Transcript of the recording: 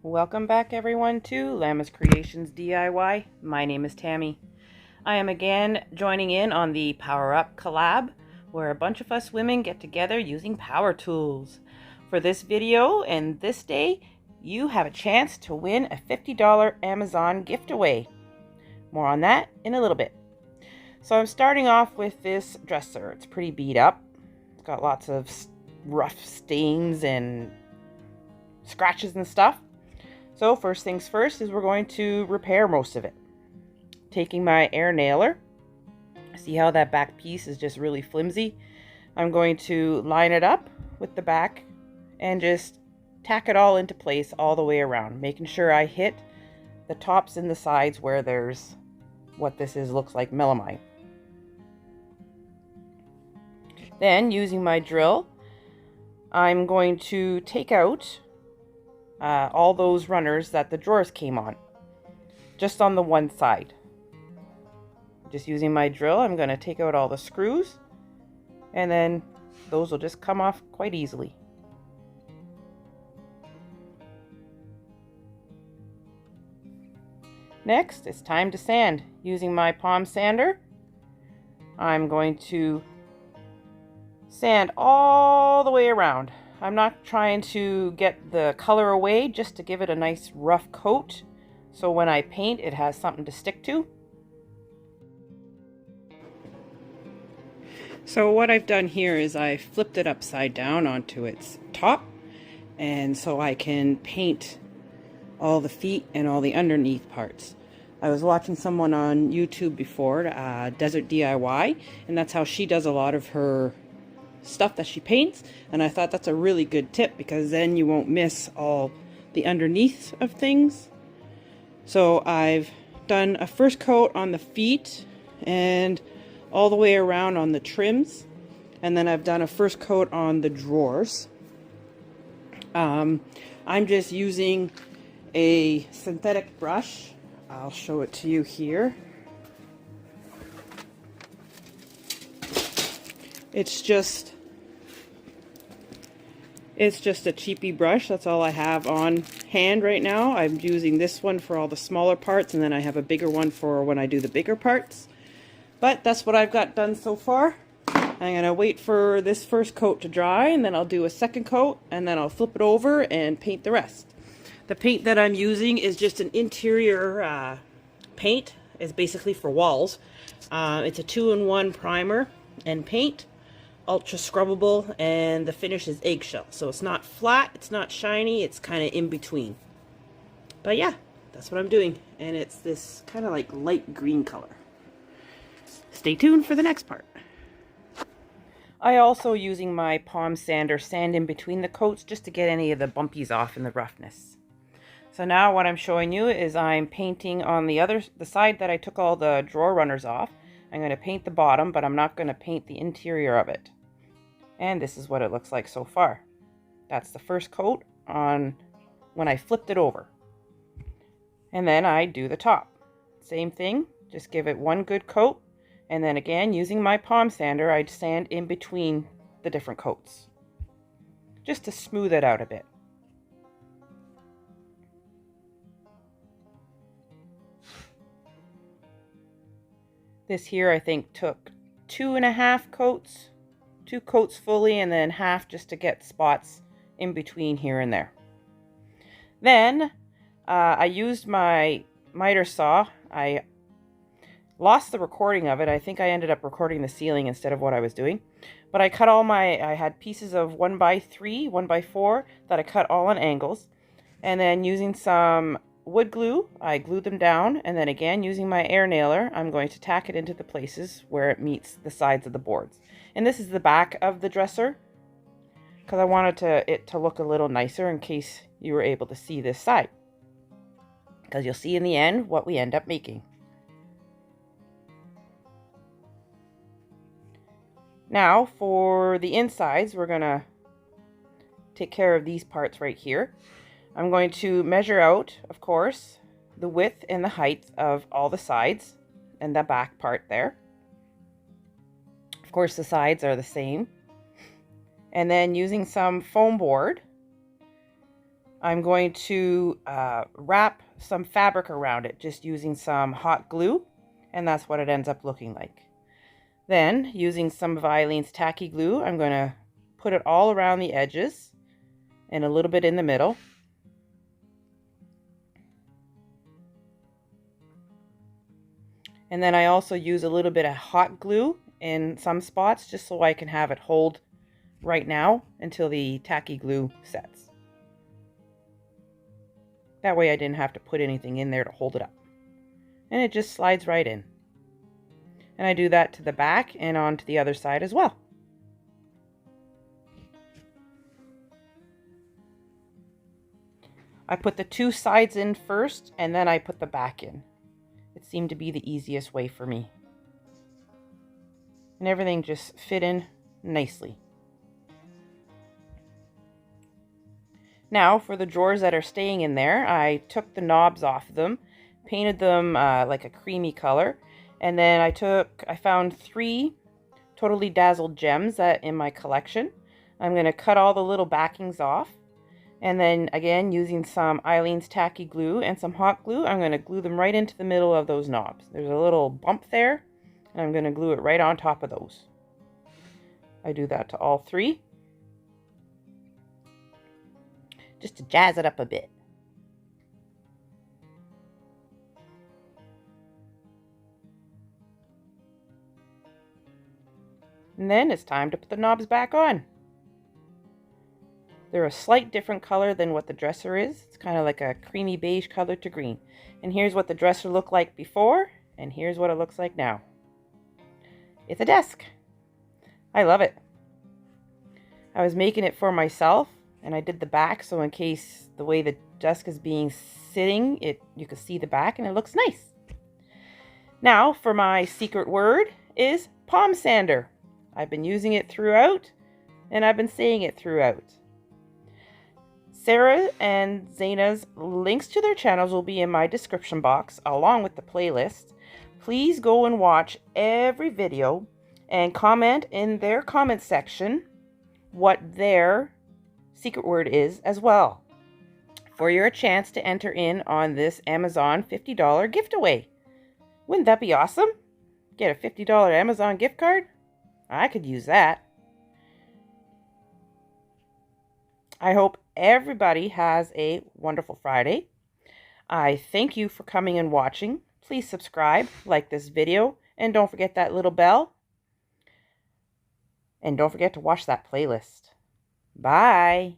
Welcome back everyone to Llamas Creations DIY. My name is Tammy. I am again joining in on the Power Up collab where a bunch of us women get together using power tools. For this video and this day, you have a chance to win a $50 Amazon gift away. More on that in a little bit. So I'm starting off with this dresser. It's pretty beat up. It's got lots of rough stains and scratches and stuff. So first things first is we're going to repair most of it. Taking my air nailer, see how that back piece is just really flimsy? I'm going to line it up with the back and just tack it all into place all the way around, making sure I hit the tops and the sides where there's what this looks like melamine. Then using my drill, I'm going to take out all those runners that the drawers came on, just on the one side. Just using my drill, I'm going to take out all the screws, and then those will just come off quite easily. Next, it's time to sand. Using my palm sander, I'm going to sand all the way around. I'm not trying to get the color away, just to give it a nice rough coat, so when I paint it has something to stick to. So what I've done here is I flipped it upside down onto its top, and so I can paint all the feet and all the underneath parts. I was watching someone on YouTube before, Desert DIY, and that's how she does a lot of her stuff that she paints, and I thought that's a really good tip because then you won't miss all the underneath of things. So I've done a first coat on the feet and all the way around on the trims, and then I've done a first coat on the drawers. I'm just using a synthetic brush. I'll show it to you here. It's just a cheapy brush. That's all I have on hand right now. I'm using this one for all the smaller parts, and then I have a bigger one for when I do the bigger parts. But that's what I've got done so far. I'm going to wait for this first coat to dry, and then I'll do a second coat, and then I'll flip it over and paint the rest. The paint that I'm using is just an interior paint. It's basically for walls. It's a 2-in-1 primer and paint. Ultra scrubbable, and the finish is eggshell, so it's not flat, it's not shiny, it's kind of in between. But yeah, that's what I'm doing, and it's this kind of like light green color. Stay tuned for the next part. I also, using my palm sander, sand in between the coats just to get any of the bumpies off in the roughness. So now what I'm showing you is I'm painting on the side that I took all the drawer runners off. I'm going to paint the bottom, but I'm not going to paint the interior of it. And this is what it looks like so far. That's the first coat on when I flipped it over. And then I do the top. Same thing, just give it one good coat. And then again, using my palm sander, I'd sand in between the different coats, just to smooth it out a bit. This here I think took 2.5 coats, 2 coats fully, and then half just to get spots in between here and there. Then I used my miter saw. I lost the recording of it. I think I ended up recording the ceiling instead of what I was doing. But I cut I had pieces of 1x3, 1x4 that I cut all on angles. And then using some wood glue, I glued them down, and then again using my air nailer, I'm going to tack it into the places where it meets the sides of the boards. And this is the back of the dresser because I wanted it to look a little nicer in case you were able to see this side, because you'll see in the end what we end up making. Now for the insides, we're gonna take care of these parts right here. I'm going to measure out, of course, the width and the height of all the sides and the back part there. Of course, the sides are the same. And then using some foam board, I'm going to wrap some fabric around it, just using some hot glue, and that's what it ends up looking like. Then, using some of Eileen's tacky glue, I'm going to put it all around the edges and a little bit in the middle. And then I also use a little bit of hot glue in some spots just so I can have it hold right now until the tacky glue sets. That way I didn't have to put anything in there to hold it up. And it just slides right in. And I do that to the back and onto the other side as well. I put the two sides in first and then I put the back in. It seemed to be the easiest way for me. And everything just fit in nicely. Now for the drawers that are staying in there, I took the knobs off of them, painted them like a creamy color, and then I found 3 totally dazzled gems that in my collection. I'm going to cut all the little backings off, and then again using some Eileen's tacky glue and some hot glue, I'm going to glue them right into the middle of those knobs. There's a little bump there, and I'm going to glue it right on top of those. I do that to all 3. Just to jazz it up a bit. And then it's time to put the knobs back on. They're a slight different color than what the dresser is. It's kind of like a creamy beige color to green. And here's what the dresser looked like before, and here's what it looks like now. It's a desk. I love it. I was making it for myself, and I did the back so in case the way the desk is being sitting, you can see the back and it looks nice. Now for my secret word is palm sander. I've been using it throughout and I've been saying it throughout. Sarah and Zaina's links to their channels will be in my description box along with the playlist. Please go and watch every video and comment in their comment section what their secret word is as well, for your chance to enter in on this Amazon $50 giftaway. Wouldn't that be awesome? Get a $50 Amazon gift card? I could use that. I hope everybody has a wonderful Friday. I thank you for coming and watching. Please subscribe, like this video, and don't forget that little bell. And don't forget to watch that playlist. Bye.